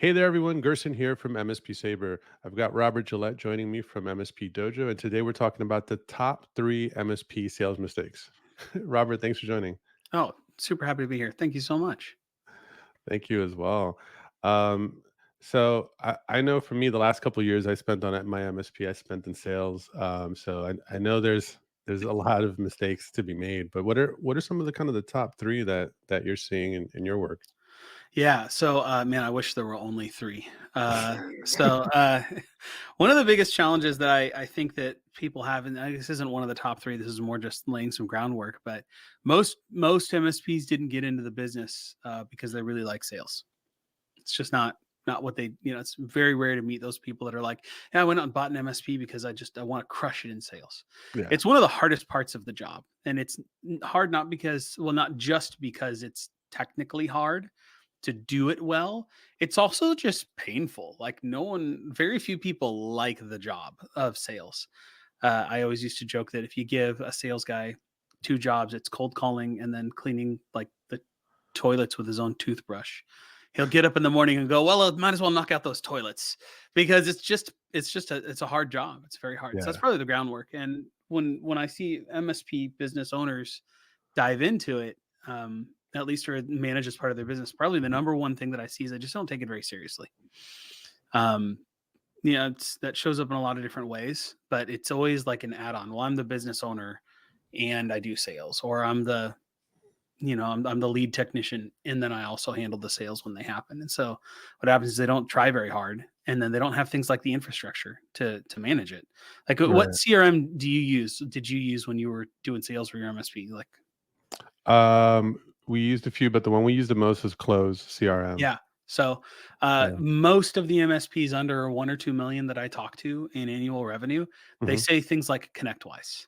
Hey there, everyone. Gerson here from MSP Sabre. I've got Robert Gillette joining me from MSP Dojo, and today we're talking about the top three MSP sales mistakes. Robert, thanks for joining. Oh, super happy to be here. Thank you so much. Thank you as well. Um, so I know for me, the last couple of years I spent on at my MSP, I spent in sales. So I know there's a lot of mistakes to be made. But what are some of the kind of the top three that you're seeing in your work? Yeah. Man, I wish there were only three. One of the biggest challenges that I think that people have, and this isn't one of the top three. This is more just laying some groundwork. But most MSPs didn't get into the business because they really like sales. It's just not what they. It's very rare to meet those people that are like, yeah, I went out and bought an MSP because I want to crush it in sales. Yeah, It's one of the hardest parts of the job, and it's hard not because, well, not just because it's technically hard to do it well. It's also just painful. Like very few people like the job of sales. I always used to joke that if you give a sales guy two jobs, it's cold calling and then cleaning like the toilets with his own toothbrush. He'll get up in the morning and go, well, I might as well knock out those toilets because it's a hard job. It's very hard. So that's yeah, probably the groundwork. And when I see MSP business owners dive into it, at least or manage as part of their business, probably the number one thing that I see is they just don't take it very seriously. Um, that shows up in a lot of different ways, but it's always like an add-on. Well, I'm the business owner and I do sales, or I'm the lead technician, and then I also handle the sales when they happen. And so what happens is they don't try very hard, and then they don't have things like the infrastructure to manage it. Like, what right. CRM do you use? Did you use when you were doing sales for your MSP? Like, We used a few, but the one we used the most was Close CRM. yeah. So Yeah. most of the MSPs under 1 or 2 million that I talk to in annual revenue, they Mhm. say things like ConnectWise,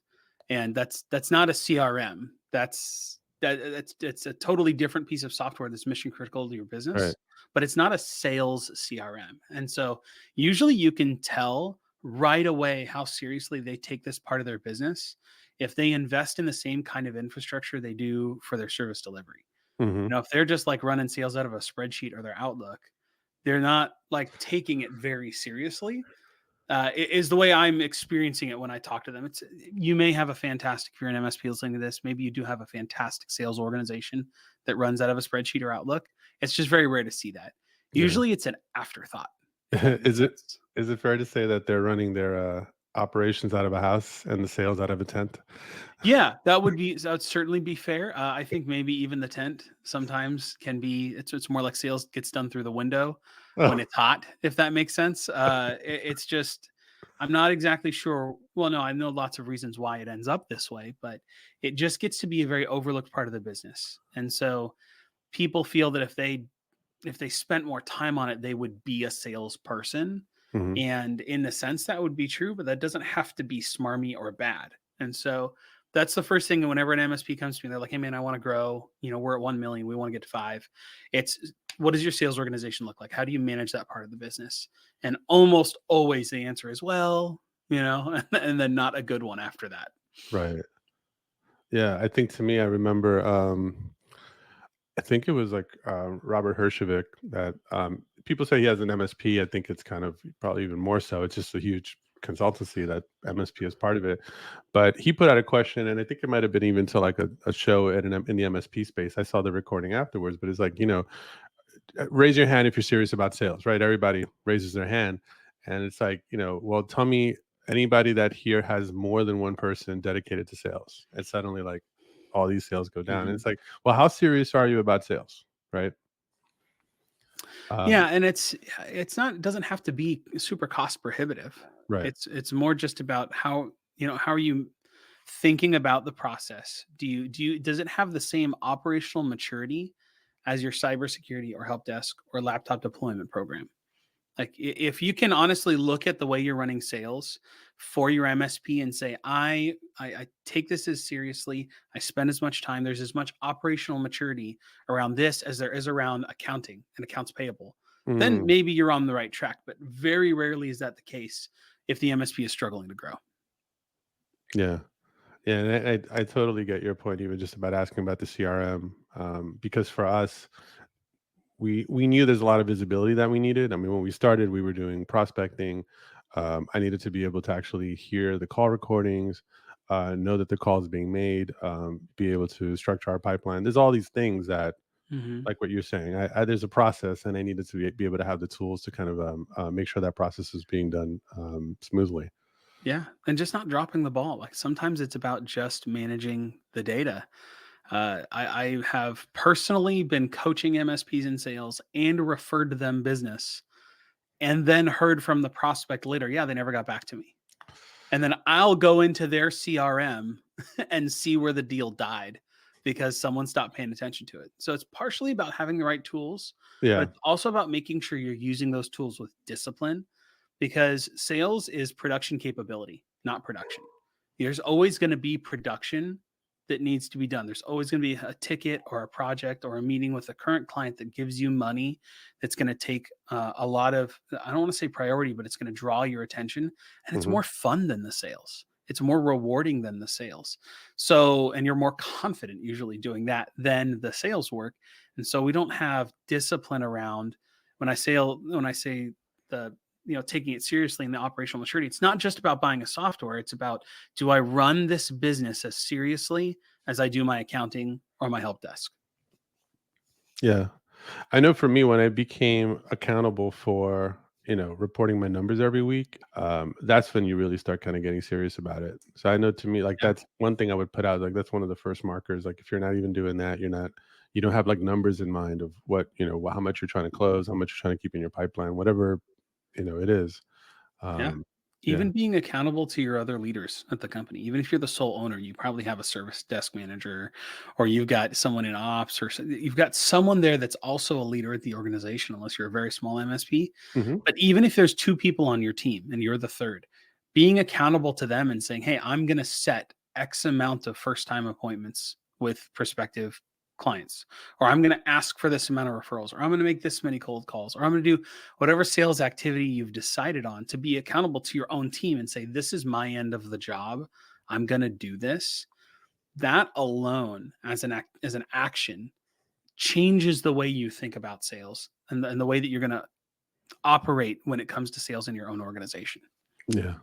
and that's not a CRM. That's it's a totally different piece of software that's mission critical to your business, Right. but it's not a sales CRM. And so usually you can tell right away how seriously they take this part of their business if they invest in the same kind of infrastructure they do for their service delivery. Mhm. If they're just like running sales out of a spreadsheet or their Outlook, they're not like taking it very seriously. Is the way I'm experiencing it when I talk to them. It's You may have a fantastic, if you're an MSP listening to this, maybe you do have a fantastic sales organization that runs out of a spreadsheet or Outlook. It's just very rare to see that. Yeah. Usually it's an afterthought, if that makes Is it sense. is it fair to say that they're running their, operations out of a house and the sales out of a tent? Yeah, that would certainly be fair. I think maybe even the tent sometimes can be. It's more like sales gets done through the window when Oh, it's hot, if that makes sense. It's just I'm not exactly sure. Well, no, I know lots of reasons why it ends up this way, but it just gets to be a very overlooked part of the business, and so people feel that if they spent more time on it, they would be a salesperson. mhm. And in a sense, that would be true, but that doesn't have to be smarmy or bad. And so that's the first thing. Whenever an MSP comes to me, they're like, hey, man, I want to grow. We're at 1 million. We want to get to five. It's What does your sales organization look like? How do you manage that part of the business? And almost always the answer is, well, and then not a good one after that. Right. Yeah, I think to me, I remember, I think it was like, Robert Herjavec that, people say he has an MSP. I think it's kind of probably even more so. It's just a huge consultancy that MSP is part of it. But he put out a question, and I think it might have been even to like a show in the MSP space. I saw the recording afterwards, but it's like, raise your hand if you're serious about sales, right? Everybody raises their hand. And it's like, well, tell me anybody that here has more than one person dedicated to sales. And suddenly, like, all these sales go down. And Mhm. it's like, well, how serious are you about sales? Right. Yeah, Um, and it doesn't have to be super cost prohibitive. right. It's more just about how are you thinking about the process? Does it have the same operational maturity as your cybersecurity or help desk or laptop deployment program? Like, if you can honestly look at the way you're running sales for your MSP and say, I take this as seriously, I spend as much time, there's as much operational maturity around this as there is around accounting and accounts payable, then Mm, maybe you're on the right track. But very rarely is that the case if the MSP is struggling to grow. yeah. Yeah. And I totally get your point, even just about asking about the CRM. Because for us, we knew there's a lot of visibility that we needed. I mean, when we started, we were doing prospecting. I needed to be able to actually hear the call recordings, know that the call is being made, be able to structure our pipeline. There's all these things that, Hmm. like what you're saying, there's a process, and I needed to be able to have the tools to kind of make sure that process is being done smoothly. Yeah, and just not dropping the ball. Like sometimes it's about just managing the data. I have personally been coaching MSPs in sales and referred to them business, and then heard from the prospect later, yeah, they never got back to me. And then I'll go into their CRM and see where the deal died because someone stopped paying attention to it. So it's partially about having the right tools, but Yeah. it's also about making sure you're using those tools with discipline because sales is production capability, not production. There's always going to be production that needs to be done. There's always going to be a ticket or a project or a meeting with a current client that gives you money that's going to take a lot of, I don't want to say priority, but it's going to draw your attention. And it's Hmm. more fun than the sales. It's more rewarding than the sales. So, and you're more confident usually doing that than the sales work. And so we don't have discipline around when I say the taking it seriously in the operational maturity. It's not just about buying a software. It's about, do I run this business as seriously as I do my accounting or my help desk? Yeah. I know for me, when I became accountable for, reporting my numbers every week, that's when you really start kind of getting serious about it. So I know to me, like Yeah. that's one thing I would put out. Like that's one of the first markers. Like if you're not even doing that, you don't have like numbers in mind of what, how much you're trying to close, how much you're trying to keep in your pipeline, whatever, it is. Yeah. Um, yeah. Even being accountable to your other leaders at the company, even if you're the sole owner, you probably have a service desk manager or you've got someone in ops you've got someone there that's also a leader at the organization, unless you're a very small MSP. Hmm. But even if there's two people on your team and you're the third, being accountable to them and saying, hey, I'm going to set X amount of first time appointments with prospective clients, or I'm going to ask for this amount of referrals, or I'm going to make this many cold calls, or I'm going to do whatever sales activity you've decided on, to be accountable to your own team and say, this is my end of the job. I'm going to do this. That alone as an action changes the way you think about sales and the way that you're going to operate when it comes to sales in your own organization. Yeah.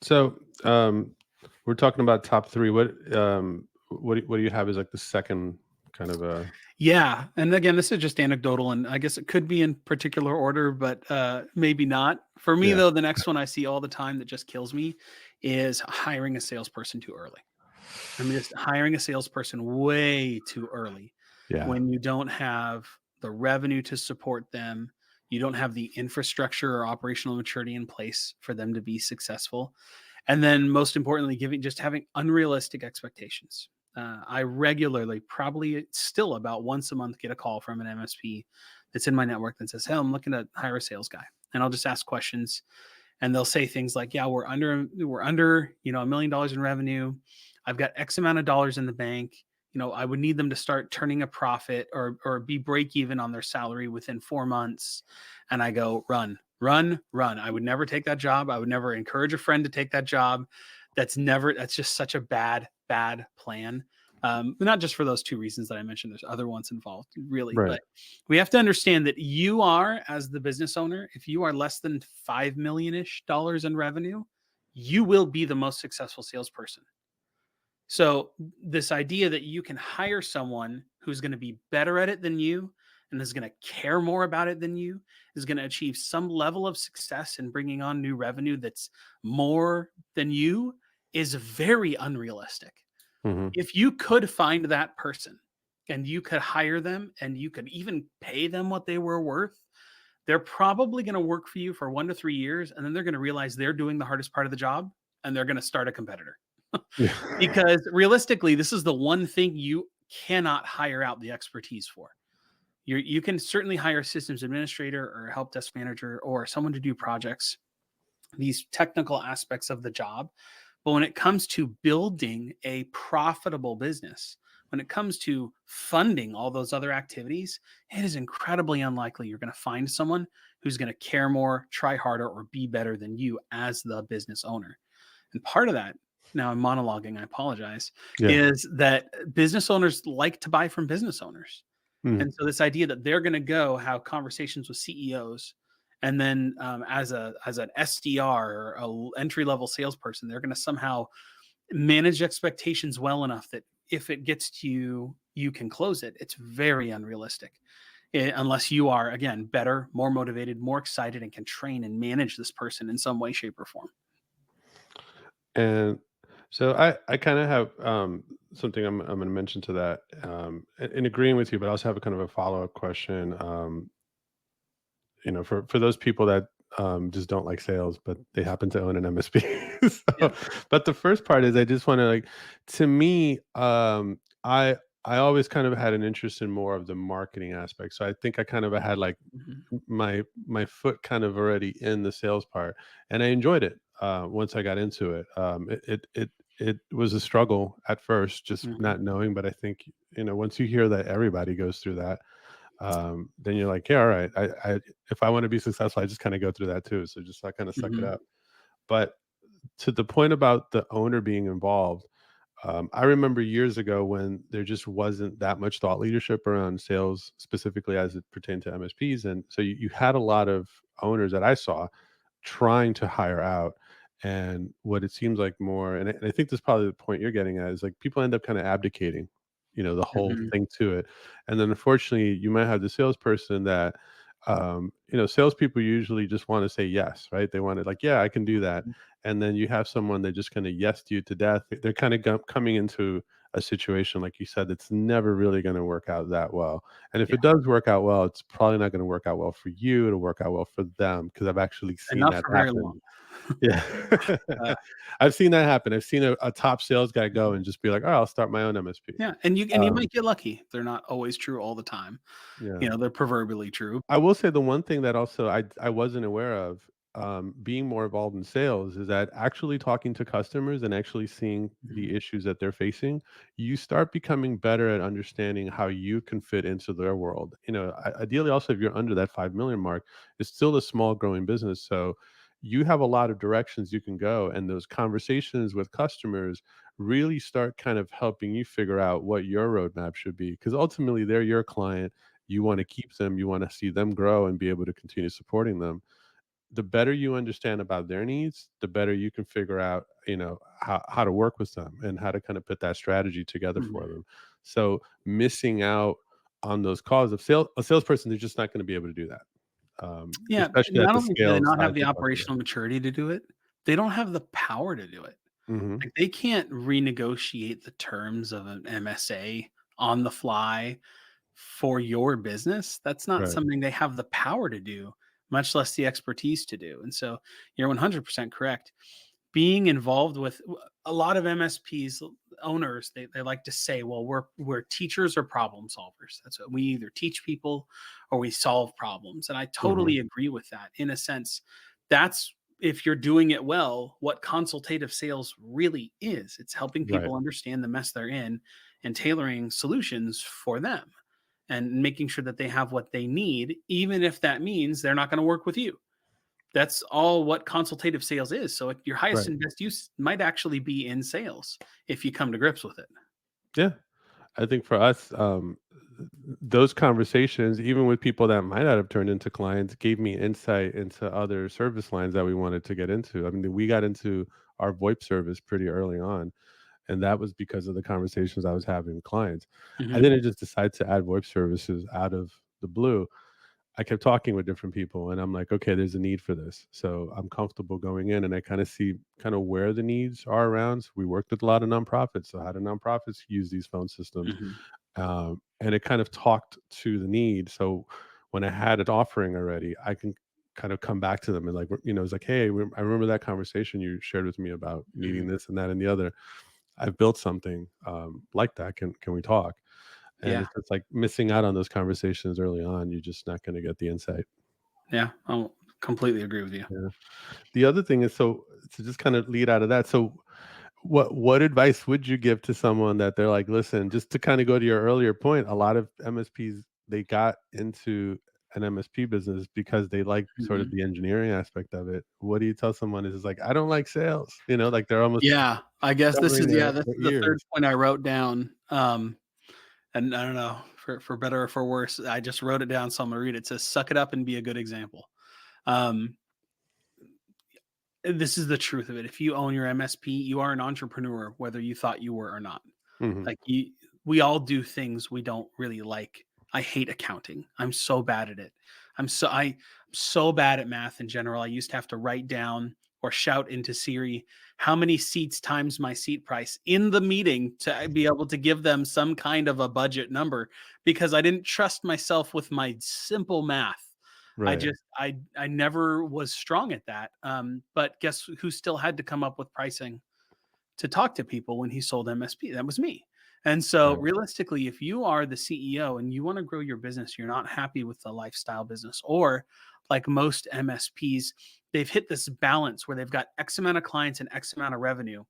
So we're talking about top three. What do you have as like the second kind of Yeah, and again, this is just anecdotal, and I guess it could be in particular order, but maybe not. For me, yeah. though, the next one I see all the time that just kills me is hiring a salesperson too early. I mean, just hiring a salesperson way too early Yeah. when you don't have the revenue to support them, you don't have the infrastructure or operational maturity in place for them to be successful. And then most importantly, having unrealistic expectations. I regularly, probably still about once a month, get a call from an MSP that's in my network that says, "Hey, I'm looking to hire a sales guy," and I'll just ask questions, and they'll say things like, "Yeah, we're under $1 million in revenue. I've got X amount of dollars in the bank. I would need them to start turning a profit or be break even on their salary within 4 months." And I go, "Run, run, run." I would never take that job. I would never encourage a friend to take that job. That's just such a bad plan. Not just for those two reasons that I mentioned. There's other ones involved, really, Right. but we have to understand that you are, as the business owner, if you are less than 5 million-ish dollars in revenue, you will be the most successful salesperson. So this idea that you can hire someone who's going to be better at it than you and is going to care more about it than you, is going to achieve some level of success in bringing on new revenue that's more than you, is very unrealistic. Hmm. If you could find that person and you could hire them and you could even pay them what they were worth, they're probably going to work for you for 1 to 3 years, and then they're going to realize they're doing the hardest part of the job, and they're going to start a competitor. Yeah. Because realistically, this is the one thing you cannot hire out the expertise for. You can certainly hire a systems administrator or a help desk manager or someone to do projects, these technical aspects of the job. But when it comes to building a profitable business, when it comes to funding all those other activities, it is incredibly unlikely you're going to find someone who's going to care more, try harder, or be better than you as the business owner. And part of that, now I'm monologuing, I apologize, Yeah. is that business owners like to buy from business owners. Mhm. And so this idea that they're gonna go have conversations with CEOs, and then, as an SDR or a entry level salesperson, they're gonna somehow manage expectations well enough that if it gets to you, you can close it. It's very unrealistic. Unless you are, again, better, more motivated, more excited, and can train and manage this person in some way, shape, or form. And so I kind of have something I'm going to mention to that, in agreeing with you, but I also have a kind of a follow up question. For those people that just don't like sales, but they happen to own an MSP. Yeah. But the first part is I just want to like, to me, I always kind of had an interest in more of the marketing aspect. So I think I kind of had like Mhm. my foot kind of already in the sales part, and I enjoyed it once I got into it. It was a struggle at first, just Mhm. not knowing, but I think once you hear that everybody goes through that, then you're like, yeah, all right. I if I want to be successful, I just kind of go through that too. So just I kind of suck it Mhm. up. But to the point about the owner being involved, I remember years ago when there just wasn't that much thought leadership around sales, specifically as it pertained to MSPs, and so you had a lot of owners that I saw trying to hire out. And what it seems like more, and I think this is probably the point you're getting at, is like people end up kind of abdicating, the whole Mhm. thing to it. And then unfortunately, you might have the salesperson that, salespeople usually just want to say yes, right? They want to like, yeah, I can do that. And then you have someone that just kind of yes you to death. They're kind of coming into a situation, like you said, that's never really going to work out that well. And if Yeah, it does work out well, it's probably not going to work out well for you. It'll work out well for them because I've actually and seen not that for very long. happen. Yeah. Uh, I've seen that happen. I've seen a top sales guy go and just be like, "Oh, I'll start my own MSP." yeah, and you Um, might get lucky. They're not always true all the time. yeah. They're proverbially true. I will say the one thing that also I wasn't aware of, being more involved in sales, is that actually talking to customers and actually seeing Mhm. the issues that they're facing, you start becoming better at understanding how you can fit into their world. Ideally, also if you're under that 5 million mark, it's still a small growing business, so you have a lot of directions you can go, and those conversations with customers really start kind of helping you figure out what your roadmap should be because ultimately they're your client. You want to keep them, you want to see them grow and be able to continue supporting them. The better you understand about their needs, the better you can figure out, how to work with them and how to kind of put that strategy together Mhm. for them. So missing out on those calls of a salesperson is just not going to be able to do that, Yeah, especially at not the only do they scale not size have the we're talking about. operational maturity to do it, they don't have the power to do it. Hmm. Like, they can't renegotiate the terms of an MSA on the fly for your business. That's not Right. something they have the power to do, much less the expertise to do, and so you're 100% correct. Being involved with a lot of MSPs owners, they like to say, "Well, we're teachers or problem solvers. That's what we either teach people or we solve problems." And I Hmm. totally agree with that. In a sense, that's if you're doing it well, what consultative sales really is. It's helping Right. people understand the mess they're in and tailoring solutions for them and making sure that they have what they need, even if that means they're not going to work with you. That's all what consultative sales is. So your highest Right. and best use might actually be in sales if you come to grips with it. Yeah. I think for us, those conversations, even with people that might not have turned into clients, gave me insight into other service lines that we wanted to get into. I mean, we got into our VoIP service pretty early on, and that was because of the conversations I was having with clients. I Mhm, didn't just decide to add VoIP services out of the blue. I kept talking with different people and I'm like, okay, there's a need for this. So I'm comfortable going in and I kind of see kind of where the needs are around. So we worked with a lot of nonprofits. So how do nonprofits use these phone systems? mhm, And it kind of talked to the need. So when I had an offering already, I can kind of come back to them and like, it's like, hey, I remember that conversation you shared with me about needing mhm. this and that and the other. I've built something like that. Can we talk? And Yeah, it's just like missing out on those conversations early on. You're just not going to get the insight. yeah, I completely agree with you. Yeah. The other thing is, so to just kind of lead out of that, so what advice would you give to someone that they're like, listen, just to kind of go to your earlier point, a lot of MSPs they got into an MSP business because they like sort of Mhm. the engineering aspect of it. What do you tell someone is like, I don't like sales, like they're almost Yeah, I guess this covering is their, this their is the third ears. point I wrote down. And I don't know, for better or for worse, I just wrote it down, so I'm gonna read it. It says, "Suck it up and be a good example." Um, this is the truth of it. If you own your MSP, you are an entrepreneur, whether you thought you were or not. Mhm. Like, we all do things we don't really like. I hate accounting. I'm so bad at it. I'm so bad at math in general. I used to have to write down or shout into Siri how many seats times my seat price in the meeting to be able to give them some kind of a budget number because I didn't trust myself with my simple math. I Right. just I never was strong at that. But guess who still had to come up with pricing to talk to people when he sold MSP? That was me. And so Right. realistically, if you are the CEO and you want to grow your business, you're not happy with the lifestyle business, or like most MSPs, they've hit this balance where they've got X amount of clients and X amount of revenue.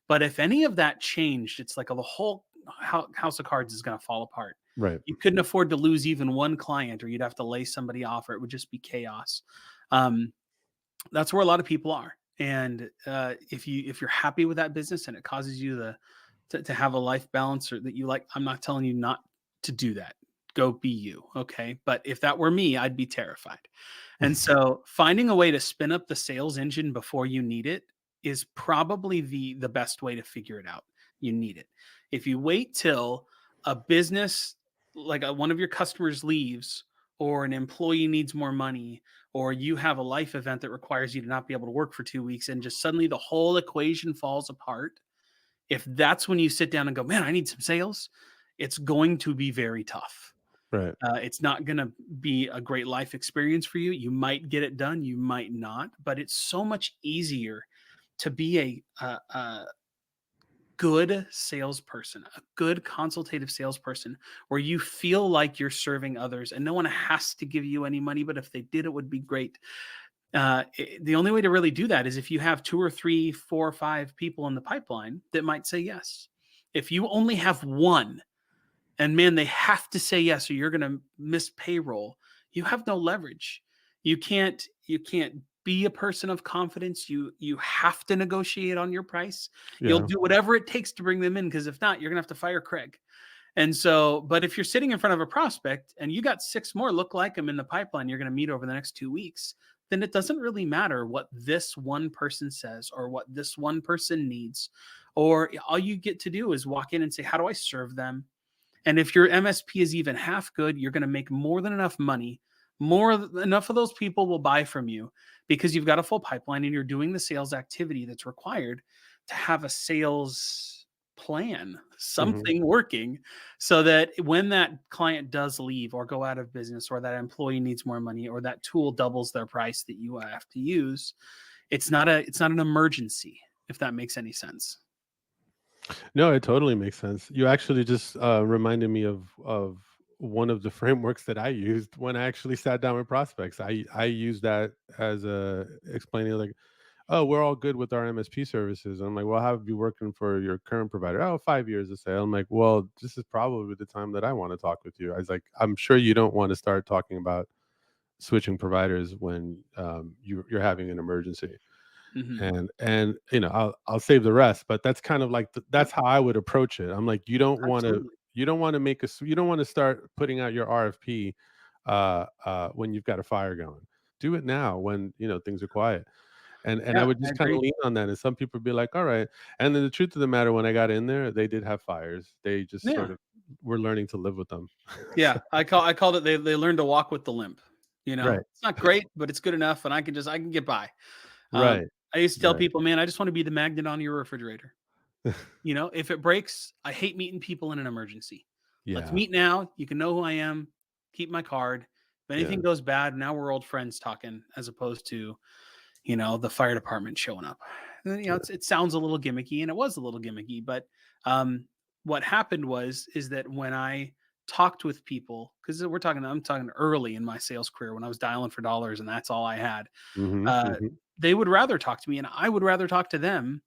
But if any of that changed, it's like the whole house of cards is going to fall apart. Right. You couldn't afford to lose even one client, or you'd have to lay somebody off, or it would just be chaos. Um, that's where a lot of people are. And if you're happy with that business and it causes you to have a life balance or that you like, I'm not telling you not to do that. Go be you, okay? But if that were me, I'd be terrified. And so finding a way to spin up the sales engine before you need it is probably the best way to figure it out. You need it. If you wait till a business like one of your customers leaves, or an employee needs more money, or you have a life event that requires you to not be able to work for 2 weeks, and just suddenly the whole equation falls apart, if that's when you sit down and go, man, I need some sales, it's going to be very tough. Right. It's not going to be a great life experience for you. You might get it done, you might not, but it's so much easier to be a good salesperson, a good consultative salesperson, where you feel like you're serving others and no one has to give you any money, but if they did, it would be great. The only way to really do that is if you have two or three, four or five people in the pipeline that might say yes. If you only have one, and man, they have to say yes, or you're going to miss payroll, you have no leverage. You can't be a person of confidence. You have to negotiate on your price. You'll Yeah. do whatever it takes to bring them in, because if not, you're going to have to fire Craig. And so, but if you're sitting in front of a prospect and you got six more look like them in the pipeline you're going to meet over the next 2 weeks, then it doesn't really matter what this one person says or what this one person needs. Or all you get to do is walk in and say, how do I serve them? And if your MSP is even half good, you're going to make more than enough money. Enough of those people will buy from you because you've got a full pipeline and you're doing the sales activity that's required to have a sales plan, Mhm. something working, so that when that client does leave or go out of business, or that employee needs more money, or that tool doubles their price that you have to use, it's not an emergency, if that makes any sense. No, it totally makes sense. You actually just reminded me of one of the frameworks that I used when I actually sat down with prospects. I use that as a explaining like, oh, we're all good with our MSP services. I'm like, well, how have you working for your current provider? Oh, 5 years to say. I'm like, well, this is probably the time that I want to talk with you. I was like, I'm sure you don't want to start talking about switching providers when you're having an emergency. Hmm. And I'll save the rest, but that's kind of like Yep, that's how I would approach it. I'm like, absolutely. you don't want to you don't want to start putting out your RFP when you've got a fire going. Do it now when things are quiet. And I Yeah, would I just kind of agree. lean on that, and some people be like, all right. And then the truth of the matter, when I got in there, they did have fires. They just sort Yeah. of were learning to live with them. Yeah, I called it they learned to walk with the limp, you know? Right. It's not great, but it's good enough, and I can get by. Right. I used to tell Right. people, "Man, I just wanna be the magnet on your refrigerator." You know, if it breaks, I hate meeting people in an emergency. Let's Yeah. meet now, you can know who I am, keep my card. If anything Yeah. goes bad, now we're old friends talking, as opposed to, the fire department showing up. It sounds a little gimmicky, and it was a little gimmicky, but um, what happened is that when I talked with people, because I'm talking early in my sales career when I was dialing for dollars and that's all I had, Mhm. uh, Mhm. they would rather talk to me, and I would rather talk to them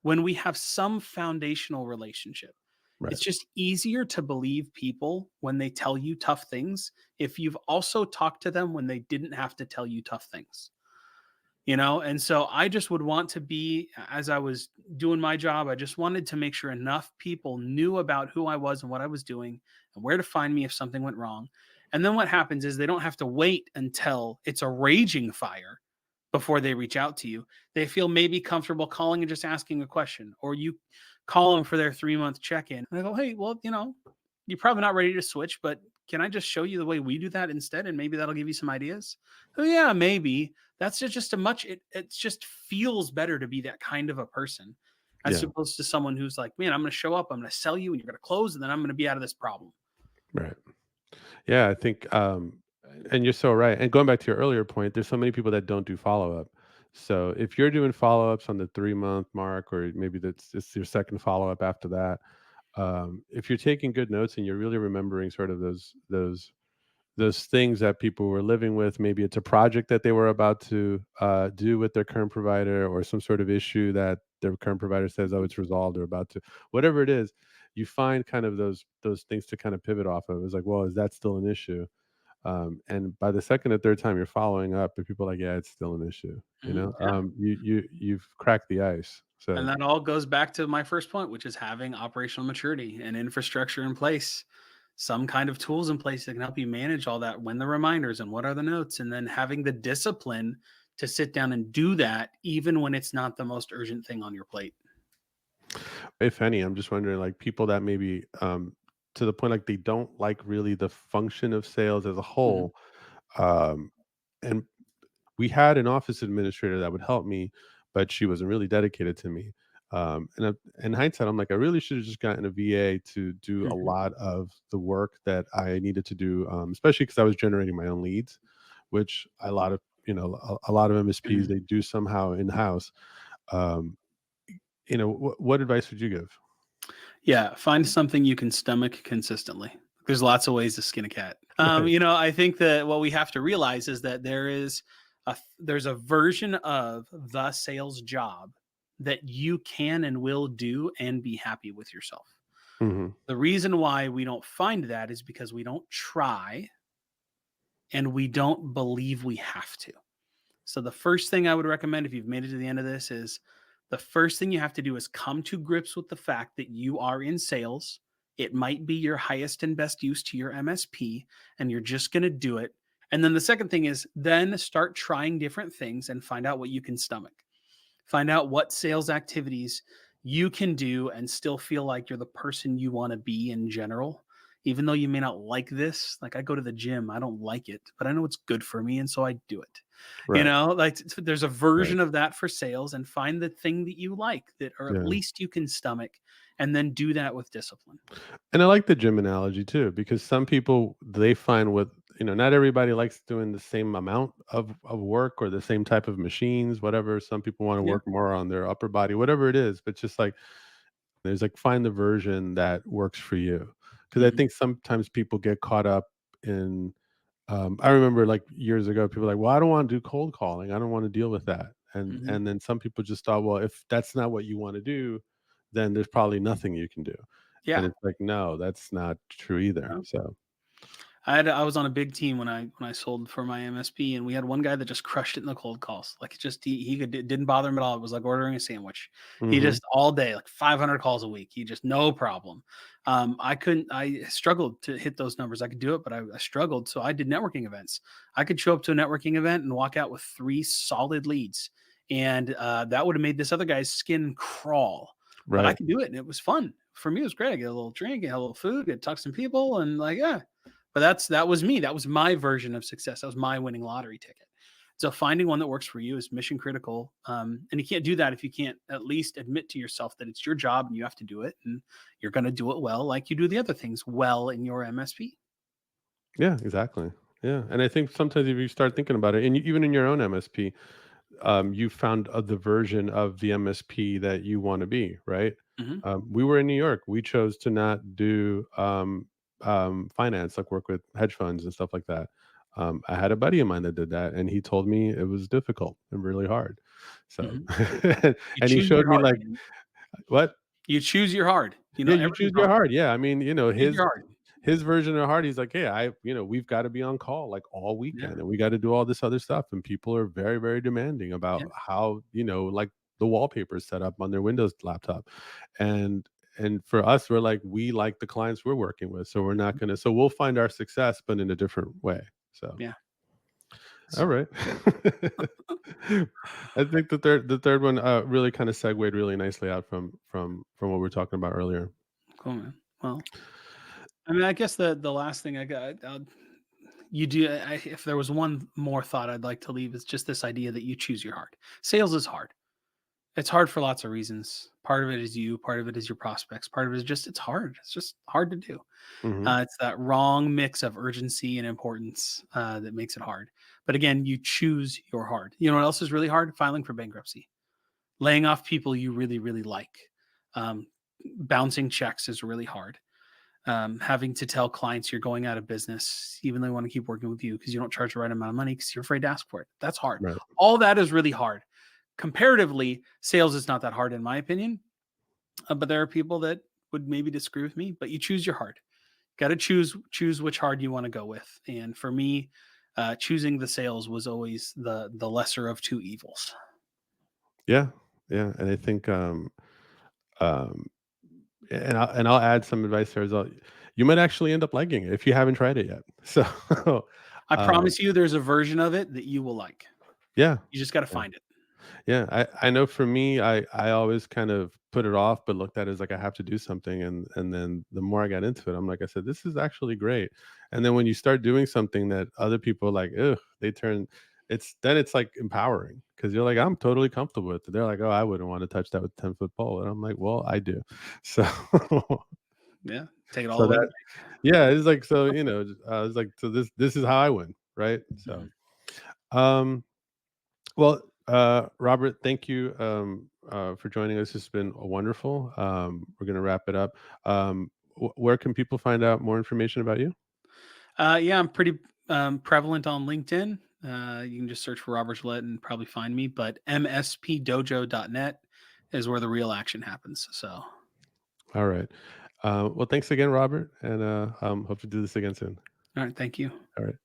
when we have some foundational relationship. Right. It's just easier to believe people when they tell you tough things if you've also talked to them when they didn't have to tell you tough things. And so I just would want to be, as I was doing my job, I just wanted to make sure enough people knew about who I was and what I was doing and where to find me if something went wrong. And then what happens is they don't have to wait until it's a raging fire before they reach out to you. They feel maybe comfortable calling and just asking a question, or you call them for their 3-month check-in. And they go, "Hey, well, you're probably not ready to switch, but can I just show you the way we do that instead? And maybe that'll give you some ideas." Oh yeah, maybe. That's just a much it just feels better to be that kind of a person as Yeah, opposed to someone who's like, "Man, I'm gonna show up, I'm gonna sell you, and you're gonna close, and then I'm gonna be out of this problem." right. Yeah, I think, and you're so right. And going back to your earlier point, there's so many people that don't do follow up. So if you're doing follow ups on the 3 month mark, or maybe that's it's your second follow up after that, if you're taking good notes and you're really remembering sort of those things that people were living with, maybe it's a project that they were about to do with their current provider, or some sort of issue that their current provider says, oh, it's resolved, or about to, whatever it is, you find kind of those things to kind of pivot off of. It's like, well, is that still an issue? And by the second or third time you're following up, and people are like, yeah, it's still an issue. Yeah. You've cracked the ice. And So that all goes back to my first point, which is having operational maturity and infrastructure in place, some kind of tools in place that can help you manage all that. When the reminders and what are the notes, and then having the discipline to sit down and do that, even when it's not the most urgent thing on your plate. if any, I'm just wondering, like, people that maybe, to the point, like, they don't like really the function of sales as a Mhm. whole. Um, and we had an office administrator that would help me, but she wasn't really dedicated to me. In hindsight, I'm like, I really should have just gotten a VA to do a Mhm. lot of the work that I needed to do, especially because I was generating my own leads, which a lot of, a lot of MSPs, Mhm. they do somehow in house. Um, what advice would you give? Yeah, find something you can stomach consistently. There's lots of ways to skin a cat. Right. I think that what we have to realize is that there's a version of the sales job that you can and will do and be happy with yourself. Hmm. The reason why we don't find that is because we don't try and we don't believe we have to. So the first thing I would recommend if you've made it to the end of this is the first thing you have to do is come to grips with the fact that you are in sales. It might be your highest and best use to your MSP, and you're just going to do it. And then the second thing is then start trying different things and find out what you can stomach. Find out what sales activities you can do and still feel like you're the person you want to be in general. Even though you may not like this, like I go to the gym, I don't like it, but I know it's good for me. And so I do it. Right. Like there's a Right. version of that for sales, and find the thing that you like that, or at Yeah. least you can stomach, and then do that with discipline. And I like the gym analogy too, because some people, they find with, not everybody likes doing the same amount of work, or the same type of machines, whatever. Some people want to Yeah. work more on their upper body, whatever it is. But just like, there's like, find the version that works for you. Because I Hmm. think sometimes people get caught up in, I remember like years ago, people were like, well, I don't want to do cold calling. I don't want to deal with that. And Hmm. and then some people just thought, well, if that's not what you want to do, then there's probably nothing you can do. And Yeah. it's like, no, that's not true either. So I was on a big team when I sold for my MSP, and we had one guy that just crushed it in the cold calls. Like, it just he could it didn't bother him at all. It was like ordering a sandwich. He mhm, just all day, like 500 calls a week. He just no problem. I couldn't. I struggled to hit those numbers. I could do it, but I struggled. So I did networking events. I could show up to a networking event and walk out with 3 solid leads, and that would have made this other guy's skin crawl. But I right. could do it, and it was fun. For me, it was great. I get a little drink, get a little food, get to talk to some people, and like, yeah, but that was me. That was my version of success. That was my winning lottery ticket. So finding one that works for you is mission critical. And you can't do that if you can't at least admit to yourself that it's your job and you have to do it, and you're going to do it well, like you do the other things well in your MSP. Yeah, exactly. Yeah, and I think sometimes if you start thinking about it, and even in your own MSP, you found, the version of the MSP that you wanna be, right? Hmm. We were in New York. We chose to not do, finance, like work with hedge funds and stuff like that. I had a buddy of mine that did that, and he told me it was difficult and really hard. So, Hmm. You and he choose showed your me, hard, like, man. what? You choose your hard. Yeah, you choose Everything's your hard. heart. Yeah, I mean, Choose your hard. his version of hard, he's like, "Hey, we've got to be on call like all Yeah. weekend, and we got to do all this other stuff." And people are very, very demanding Yeah. about how, like the wallpaper is set up on their Windows laptop, and for us, we're like, we like the clients we're working with, so we're not gonna. So we'll find our success, but in a different way. So, Yeah. all So right. I think the third one really kind of segued really nicely out from what we were talking about earlier. cool, man. Well, I mean, I guess the last thing I got, you do. If there was one more thought I'd like to leave, is just this idea that you choose your heart. Sales is hard. It's hard for lots of reasons. Part of it is you. Part of it is your prospects. Part of it is just it's hard. It's just hard to do. Hmm. It's that wrong mix of urgency and importance that makes it hard. But again, you choose your hard. You know what else is really hard? Filing for bankruptcy, laying off people you really, really like. Um, Bouncing checks is really hard. Having to tell clients you're going out of business, even though they want to keep working with you because you don't charge the right amount of money because you're afraid to ask for it. That's hard. Right. All that is really hard. Comparatively, sales is not that hard in my opinion. But there are people that would maybe disagree with me. But you choose your hard. Got to choose which hard you want to go with. And for me, choosing the sales was always the lesser of two evils. Yeah. Yeah. And I think um and I'll add some advice there as well. You might actually end up liking it if you haven't tried it yet. So I um promise you, there's a version of it that you will like. yeah. You just got to Yeah. find it. Yeah, I know for me, I always kind of put it off, but looked at it as like I have to do something, and then the more I got into it, I'm like I said, this is actually great. And then when you start doing something that other people are like, ugh, it's like empowering because you're like, I'm totally comfortable with it. They're like, oh, I wouldn't want to touch that with a 10-foot pole, and I'm like, well, I do. So Yeah, take it all so the way to that the yeah, it's like so it's like so this is how I win, right? bank. So um well, Robert, thank you for joining us. It's been wonderful. We're going to wrap it up. Where can people find out more information about you? Yeah, I'm pretty prevalent on LinkedIn. You can just search for Robert Gillette and probably find me. But mspdojo.net is where the real action happens. So, all All right. Well, thanks again, Robert, and hope to do this again soon. right, thank you. All right.